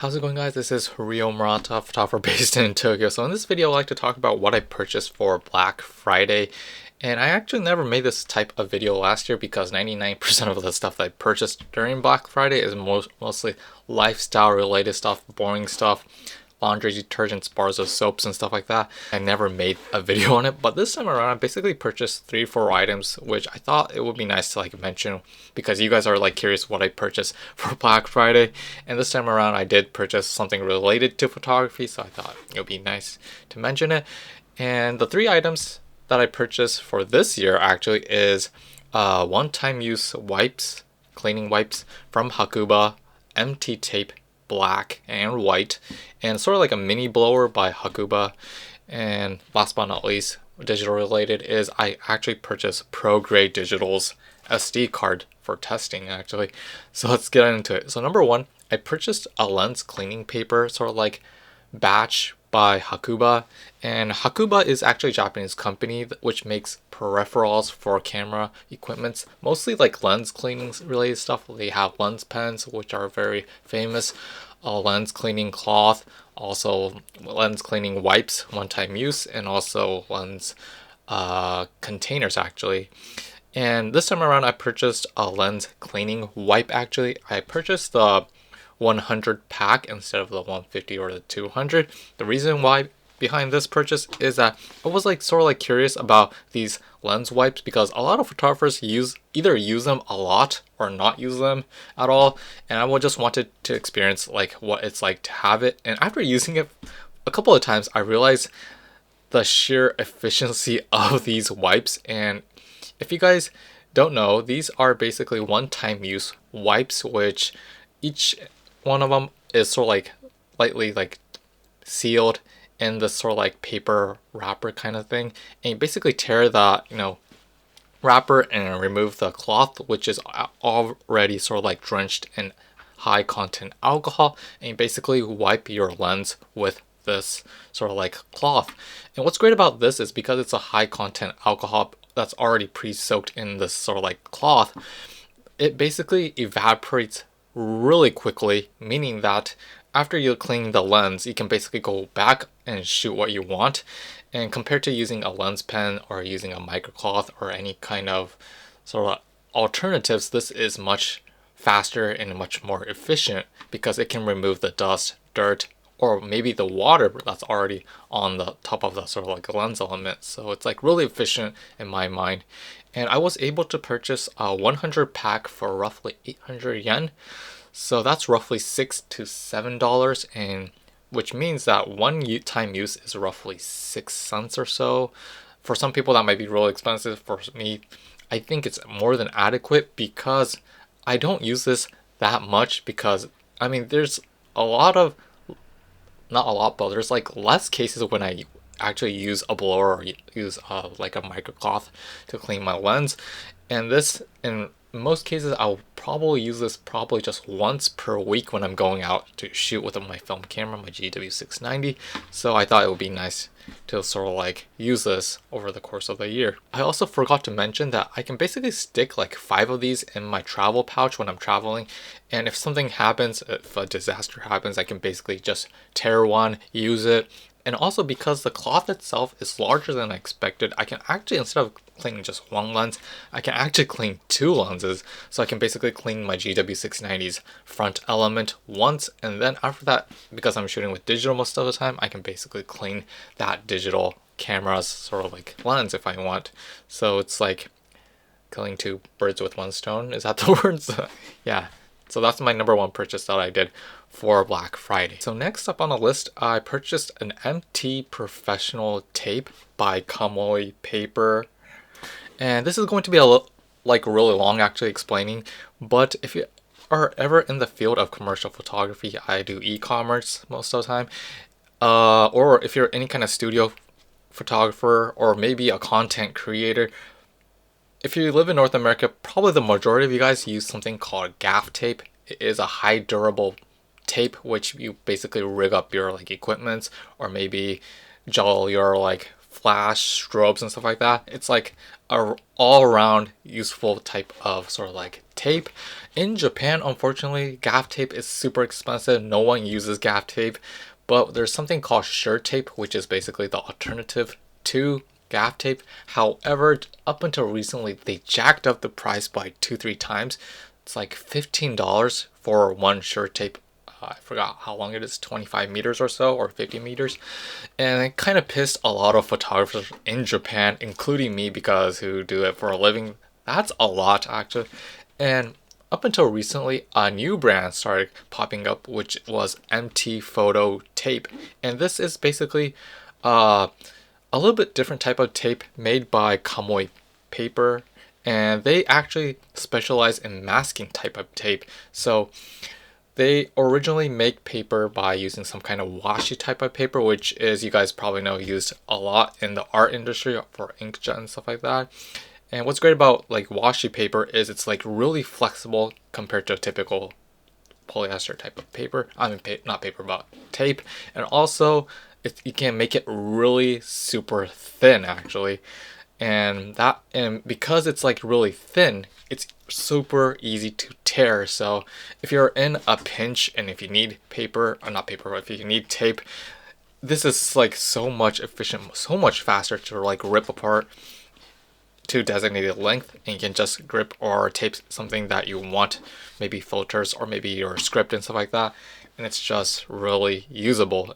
How's it going, guys? This is Ryo Murata, photographer based in Tokyo. So in this video, I'd like to talk about what I purchased for Black Friday. And I actually never made this type of video last year because 99% of the stuff that I purchased during Black Friday is mostly lifestyle related stuff, boring stuff, laundry detergents, bars of soaps and stuff like that. I never made a video on it, but this time around I basically purchased 3 or 4 items, which I thought it would be nice to mention because you guys are curious what I purchased for Black Friday. And this time around I did purchase something related to photography, so I thought it would be nice to mention it. And the 3 items that I purchased for this year actually is one-time use wipes, cleaning wipes from Hakuba, empty tape, black and white, and sort of like a mini blower by Hakuba. And last but not least, digital related, is I actually purchased pro grade digital's SD card for testing actually. So let's get into it. So number one, I purchased a lens cleaning paper, sort of like batch by Hakuba. And Hakuba is actually a Japanese company which makes peripherals for camera equipments, mostly like lens cleaning related stuff. They have lens pens, which are very famous, lens cleaning cloth, also lens cleaning wipes, one-time use, and also lens containers actually. And this time around I purchased a lens cleaning wipe actually. I purchased the 100 pack instead of the 150 or the 200. The reason why behind this purchase is that I was sort of curious about these lens wipes because a lot of photographers either use them a lot or not use them at all, and I just wanted to experience what it's like to have it. And after using it a couple of times, I realized the sheer efficiency of these wipes. And if you guys don't know, these are basically one-time use wipes, which each one of them is sort of lightly sealed in this sort of paper wrapper kind of thing, and you basically tear the wrapper and remove the cloth, which is already sort of drenched in high content alcohol, and you basically wipe your lens with this sort of cloth. And what's great about this is because it's a high content alcohol that's already pre-soaked in this sort of cloth, it basically evaporates really quickly, meaning that after you clean the lens, you can basically go back and shoot what you want. And compared to using a lens pen or using a microcloth or any kind of sort of alternatives, this is much faster and much more efficient because it can remove the dust, dirt, or maybe the water that's already on the top of the sort of lens element. So it's really efficient in my mind. And I was able to purchase a 100 pack for roughly 800 yen. So that's roughly $6 to $7, and which means that one-time use is roughly 6 cents or so. For some people that might be really expensive. For me, I think it's more than adequate because I don't use this that much because there's a lot of, not a lot, but there's less cases when I actually use a blower or use a microcloth to clean my lens. And this, in most cases, I'll probably use this just once per week when I'm going out to shoot with my film camera, my GW690. So I thought it would be nice to sort of use this over the course of the year. I also forgot to mention that I can basically stick 5 of these in my travel pouch when I'm traveling. And if something happens, if a disaster happens, I can basically just tear one, use it. And also because the cloth itself is larger than I expected, I can actually, instead of cleaning just one lens, I can actually clean 2 lenses. So I can basically clean my GW690's front element once, and then after that, because I'm shooting with digital most of the time, I can basically clean that digital camera's sort of lens if I want. So it's killing 2 birds with 1 stone. Is that the words? Yeah. So that's my number 1 purchase that I did for Black Friday. So next up on the list, I purchased an MT Professional tape by Kamoi Paper. And this is going to be really long actually explaining, but if you are ever in the field of commercial photography, I do e-commerce most of the time, or if you're any kind of studio photographer or maybe a content creator, if you live in North America, probably the majority of you guys use something called gaff tape. It is a high durable tape which you basically rig up your equipments or maybe gel your flash strobes and stuff like that. It's like a all-around useful type of sort of like tape. In Japan, unfortunately, gaff tape is super expensive. No one uses gaff tape, but there's something called shirt tape, which is basically the alternative to gaff tape. However, up until recently, they jacked up the price by 2-3 times. It's like $15 for one shirt tape. I forgot how long it is, 25 meters or so, or 50 meters. And it kind of pissed a lot of photographers in Japan, including me, because who do it for a living. That's a lot, actually. And up until recently, a new brand started popping up, which was MT Photo Tape. And this is basically a little bit different type of tape made by Kamoi Paper. And they actually specialize in masking type of tape. So they originally make paper by using some kind of washi type of paper, which is, you guys probably know, used a lot in the art industry for inkjet and stuff like that. And what's great about like washi paper is it's like really flexible compared to a typical polyester type of paper. I mean, not paper, but tape. And also, you can make it really super thin, actually. And because it's like really thin, it's super easy to tear. So if you're in a pinch and if you need paper, or not paper, but if you need tape, this is like so much efficient, so much faster to like rip apart to designated length, and you can just grip or tape something that you want, maybe filters or maybe your script and stuff like that, and it's just really usable.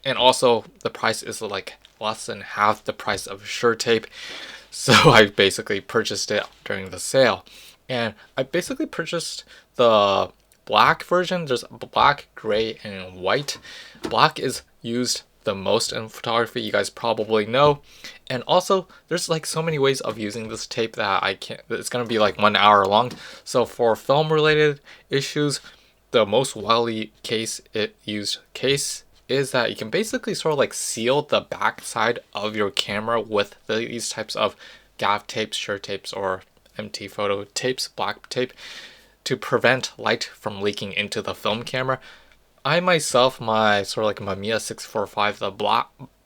And also the price is like less than half the price of shirt tape. So I basically purchased it during the sale. And I basically purchased the black version. There's black, gray, and white. Black is used the most in photography, you guys probably know. And also there's like so many ways of using this tape that it's gonna be like 1 hour long. So for film related issues, the most widely used case is that you can basically sort of like seal the back side of your camera with these types of gaff tapes, shirt tapes, or MT Photo tapes, black tape, to prevent light from leaking into the film camera. I myself, my sort of like Mamiya 645, the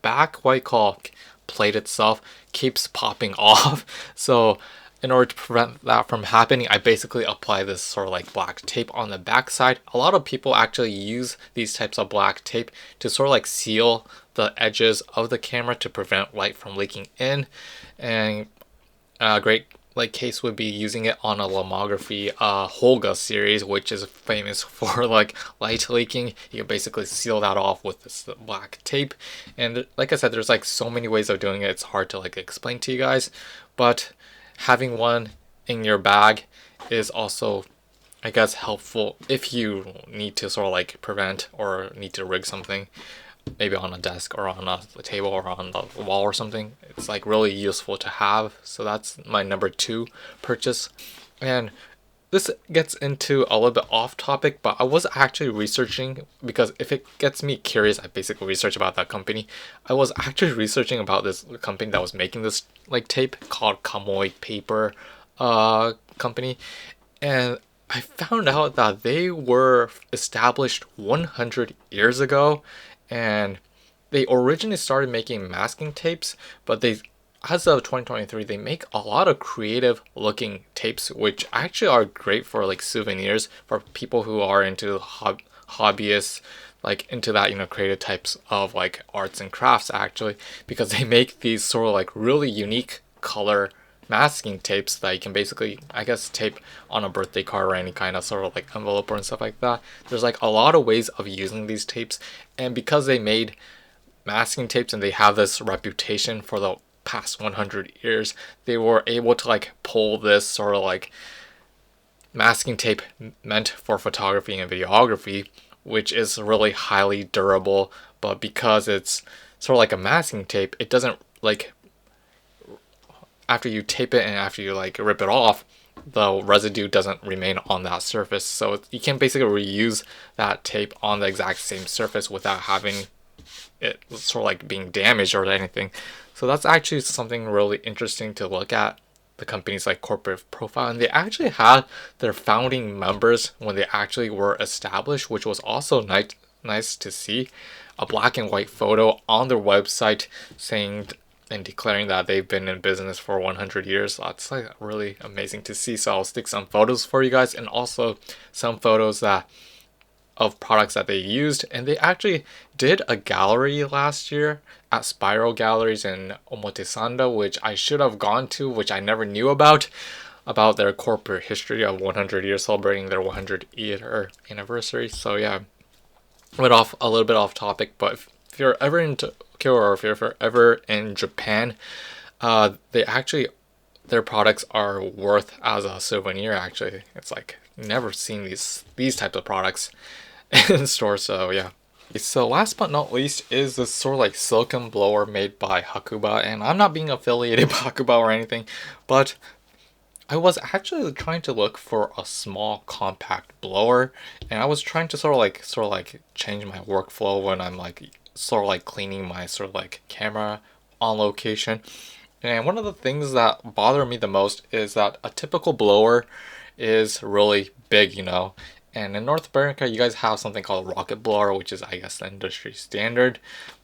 back white caulk plate itself keeps popping off. So in order to prevent that from happening, I basically apply this sort of like black tape on the back side. A lot of people actually use these types of black tape to sort of like seal the edges of the camera to prevent light from leaking in. And a great like case would be using it on a lomography Holga series, which is famous for like light leaking. You can basically seal that off with this black tape. And like I said, there's like so many ways of doing it. It's hard to like explain to you guys, but having one in your bag is also, I guess, helpful if you need to sort of like prevent or need to rig something, maybe on a desk or on a table or on the wall or something. It's like really useful to have. So that's my number 2 purchase. And this gets into a little bit off topic, but I was actually researching, because if it gets me curious, I basically research about that company. I was actually researching about this company that was making this like tape called Kamoi Paper company, and I found out that they were established 100 years ago, and they originally started making masking tapes, but as of 2023, they make a lot of creative looking tapes, which actually are great for like souvenirs for people who are into hobbyists, like into that, creative types of like arts and crafts, actually, because they make these sort of like really unique color masking tapes that you can basically, I guess, tape on a birthday card or any kind of sort of like envelope and stuff like that. There's like a lot of ways of using these tapes, and because they made masking tapes and they have this reputation for the past 100 years, they were able to like pull this sort of like masking tape meant for photography and videography, which is really highly durable. But because it's sort of like a masking tape, it doesn't like, after you tape it and after you like rip it off, the residue doesn't remain on that surface. So you can basically reuse that tape on the exact same surface without having it sort of like being damaged or anything. So that's actually something really interesting to look at, the company's like corporate profile. And they actually had their founding members when they actually were established, which was also nice to see. A black and white photo on their website saying and declaring that they've been in business for 100 years. That's like really amazing to see. So I'll stick some photos for you guys, and also some photos that of products that they used. And they actually did a gallery last year at Spiral Galleries in Omotesando, which I should have gone to, which I never knew about their corporate history of 100 years, celebrating their 100-year anniversary. So yeah, went off a little bit off topic, but if you're ever in Tokyo, or if you're ever in Japan, they actually, their products are worth as a souvenir. Actually, it's like never seen these types of products in stores. So yeah. So last but not least is this sort of like silicone blower made by Hakuba, and I'm not being affiliated by Hakuba or anything, but I was actually trying to look for a small compact blower, and I was trying to sort of like change my workflow when I'm like sort of like cleaning my sort of like camera on location. And one of the things that bother me the most is that a typical blower is really big, you know. And in North America, you guys have something called a rocket blower, which is, I guess, the industry standard.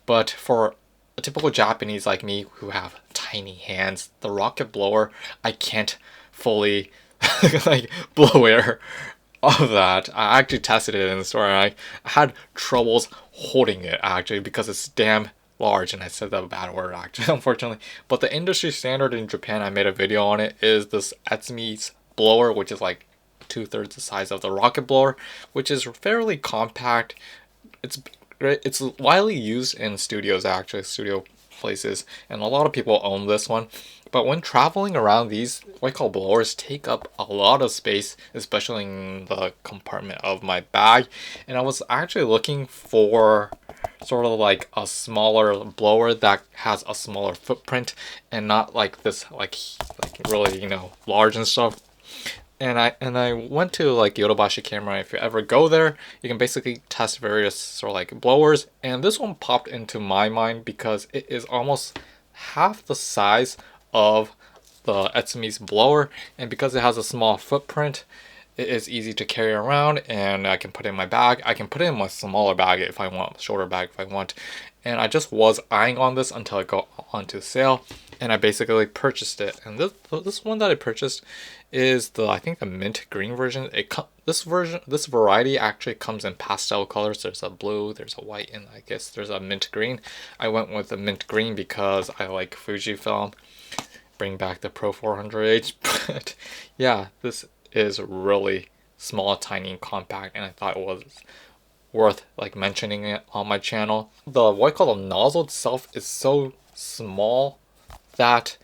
But for a typical Japanese like me who have tiny hands, the rocket blower, I can't fully like blow air of that. I actually tested it in the store, and I had troubles holding it actually because it's damn large, and I said that bad word actually, unfortunately. But the industry standard in Japan, I made a video on it, is this Etsumi's blower, which is like 2/3 the size of the rocket blower, which is fairly compact. It's widely used in studios, actually, studio places, and a lot of people own this one. But when traveling around, these what I call blowers take up a lot of space, especially in the compartment of my bag. And I was actually looking for sort of like a smaller blower that has a smaller footprint and not like this like really, you know, large and stuff. And I went to like Yodobashi Camera. If you ever go there, you can basically test various sort of like blowers, and this one popped into my mind because it is almost half the size of the Etsumi's blower, and because it has a small footprint, it is easy to carry around, and I can put it in my bag. I can put it in my smaller bag if I want, shoulder bag if I want. And I just was eyeing on this until it got onto sale, and I basically purchased it. And this one that I purchased is I think the mint green version. This variety actually comes in pastel colors. There's a blue, there's a white, and I guess there's a mint green. I went with the mint green because I like Fujifilm. Bring back the Pro 400H. But yeah, this is really small, tiny, and compact, and I thought it was worth like mentioning it on my channel. The what I call the nozzle itself is so small that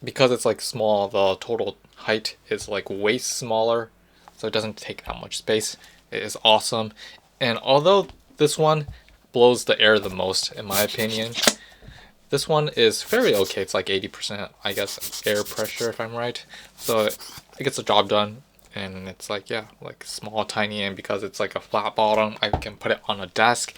because it's like small, the total height is like way smaller, so it doesn't take that much space. It is awesome. And although this one blows the air the most in my opinion, this one is very okay. It's like 80%, I guess, air pressure if I'm right. So it gets the job done. And it's like, yeah, like small, tiny, and because it's like a flat bottom, I can put it on a desk,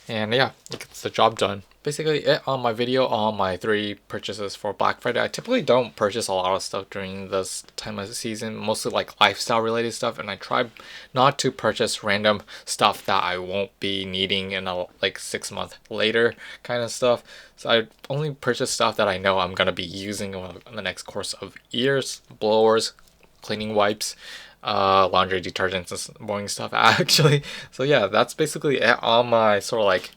and yeah, it gets the job done. Basically it on my video on my 3 purchases for Black Friday. I typically don't purchase a lot of stuff during this time of the season, mostly like lifestyle related stuff, and I try not to purchase random stuff that I won't be needing in a like 6 month later kind of stuff. So I only purchase stuff that I know I'm gonna be using in the next course of years. Blowers, cleaning wipes, laundry detergents, and boring stuff actually. So yeah, that's basically it on my sort of like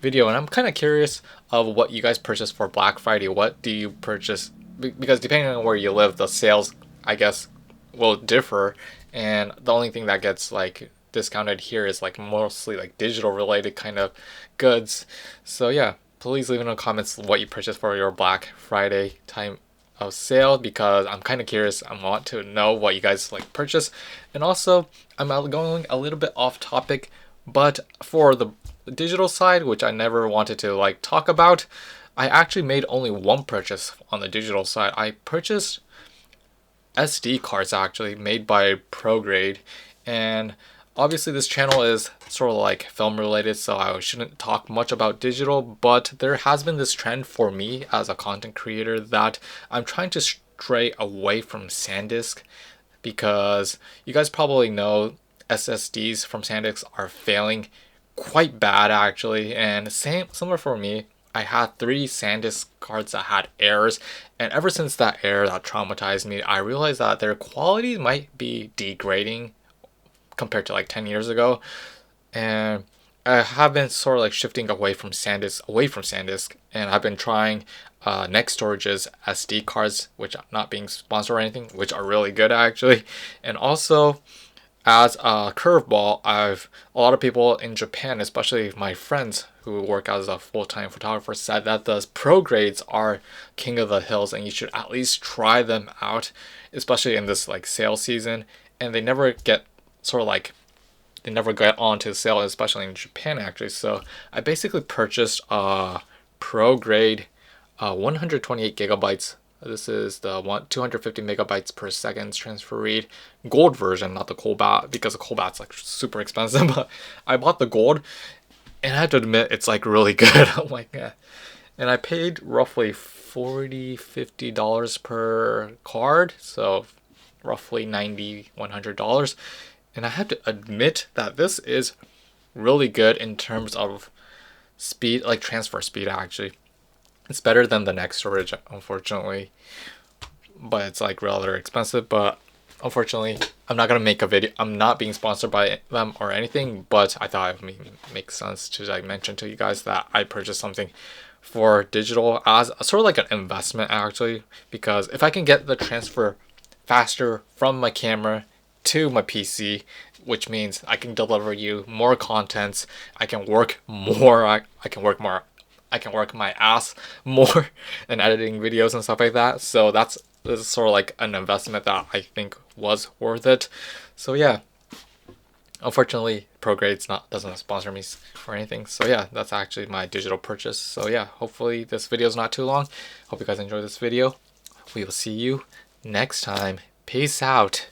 video, and I'm kind of curious of what you guys purchase for Black Friday. What do you purchase? Because depending on where you live, the sales, I guess, will differ, and the only thing that gets like discounted here is like mostly like digital related kind of goods. So yeah, please leave in the comments what you purchased for your Black Friday time of sale, because I'm kind of curious. I want to know what you guys like purchase. And also, I'm going a little bit off topic, but for the digital side, which I never wanted to like talk about, I actually made only one purchase on the digital side. I purchased SD cards actually made by ProGrade, and obviously this channel is sort of like film related, so I shouldn't talk much about digital, but there has been this trend for me as a content creator that I'm trying to stray away from SanDisk, because you guys probably know SSDs from SanDisk are failing quite bad actually, and similar for me. I had 3 SanDisk cards that had errors, and ever since that error that traumatized me, I realized that their quality might be degrading compared to like 10 years ago. And I have been sort of like shifting away from SanDisk, and I've been trying Next Storage's SD cards, which I'm not being sponsored or anything, which are really good actually. And also, as a curveball, a lot of people in Japan, especially my friends who work as a full-time photographer, said that the pro grades are king of the hills and you should at least try them out, especially in this like sale season. And they never get onto sale, especially in Japan actually. So I basically purchased a pro grade 128 gigabytes. This is the 250 megabytes per second transfer read gold version, not the cobalt, because the cobalt's like super expensive. But I bought the gold, and I have to admit it's like really good. I'm like, yeah. And I paid roughly $50 per card, so roughly $100. And I have to admit that this is really good in terms of speed, like transfer speed actually. It's better than the Next Storage, unfortunately, but it's like rather expensive. But unfortunately, I'm not gonna make a video. I'm not being sponsored by them or anything, but I thought it would make sense to like mention to you guys that I purchased something for digital as sort of like an investment actually, because if I can get the transfer faster from my camera to my PC, which means I can deliver you more contents, I can work more, I can work more, I can work my ass more in editing videos and stuff like that. So this is sort of like an investment that I think was worth it. So yeah, unfortunately, ProGrade's doesn't sponsor me for anything. So yeah, that's actually my digital purchase. So yeah, hopefully this video is not too long. Hope you guys enjoyed this video. We will see you next time. Peace out.